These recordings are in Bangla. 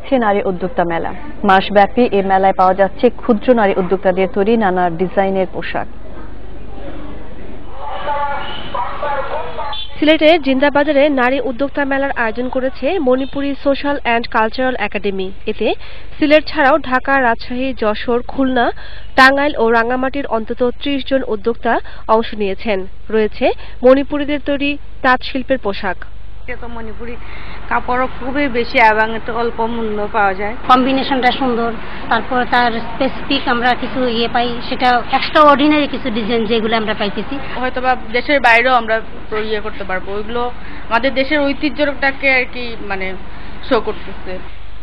হয়েছে নারী উদ্যোক্তা মেলা। মাসব্যাপী এই মেলায় পাওয়া যাচ্ছে ক্ষুদ্র নারী উদ্যোক্তাদের তৈরি নানা ডিজাইনের পোশাক। সিলেটের জিন্দাবাজারে নারী উদ্যোক্তা মেলার আয়োজন করেছে Manipuri social and cultural academy. এতে সিলেট ছাড়াও ঢাকা, রাজশাহী, যশোর, খুলনা, টাঙ্গাইল ও রাঙ্গামাটির অন্তত ৩০ জন উদ্যোক্তা অংশ নিয়েছেন। রয়েছে মণিপুরীদের তৈরি তাঁত শিল্পের পোশাক। তো মণিপুরি কাপড়ও খুবই বেশি এবং অল্প মূল্য পাওয়া যায়। কম্বিনেশনটা সুন্দর, তারপর তার স্পেসিফিক আমরা কিছু পাই, সেটা এক্সট্রা অর্ডিনারি কিছু ডিজাইন যেগুলো আমরা পাইতেছি। হয়তোবা দেশের বাইরেও আমরা করতে পারবো। ওইগুলো আমাদের দেশের ঐতিহ্যটাকে আর কি শো করতেছে।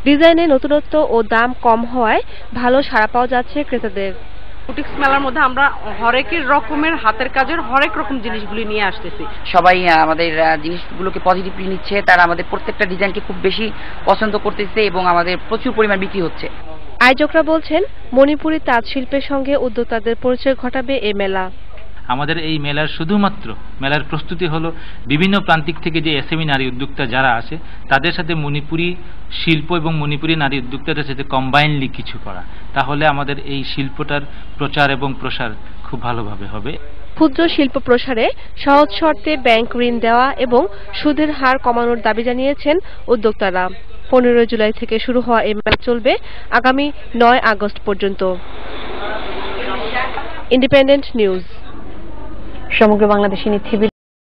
ডিজাইনে নতুনত্ব ও দাম কম হওয়ায় ভালো সাড়া পাওয়া যাচ্ছে ক্রেতাদের। বুটিক্স মেলার মধ্যে আমরা হরেক রকমের হাতের কাজের হরেক রকম জিনিসগুলি নিয়ে আসতেছি। সবাই আমাদের জিনিসগুলোকে পজিটিভলি নিচ্ছে, তারা আমাদের প্রত্যেকটা ডিজাইনকে খুব বেশি পছন্দ করতেছে এবং আমাদের প্রচুর পরিমাণ বিক্রি হচ্ছে। আয়োজকরা বলছেন, মণিপুরী তাঁত শিল্পের সঙ্গে উদ্যোক্তাদের পরিচয় ঘটাবে এই মেলা। আমাদের এই মেলার শুধুমাত্র মেলার প্রস্তুতি হলো বিভিন্ন প্রান্তিক থেকে যে এসএমই নারী উদ্যোক্তা যারা আসে তাদের সাথে মণিপুরী শিল্প এবং মণিপুরী নারী উদ্যোক্তাদের সাথে কম্বাইনলি কিছু করা, তাহলে আমাদের এই শিল্পটার প্রচার এবং প্রসার খুব ভালোভাবে হবে। ক্ষুদ্র শিল্প প্রসারে সহজ শর্তে ব্যাংক ঋণ দেওয়া এবং সুদের হার কমানোর দাবি জানিয়েছেন উদ্যোক্তারা। 15 জুলাই থেকে শুরু হওয়া এই মেলা চলবে আগামী 9 আগস্ট পর্যন্ত। Independent news. সমগ্র বাংলাদেশে নিচ্ছি।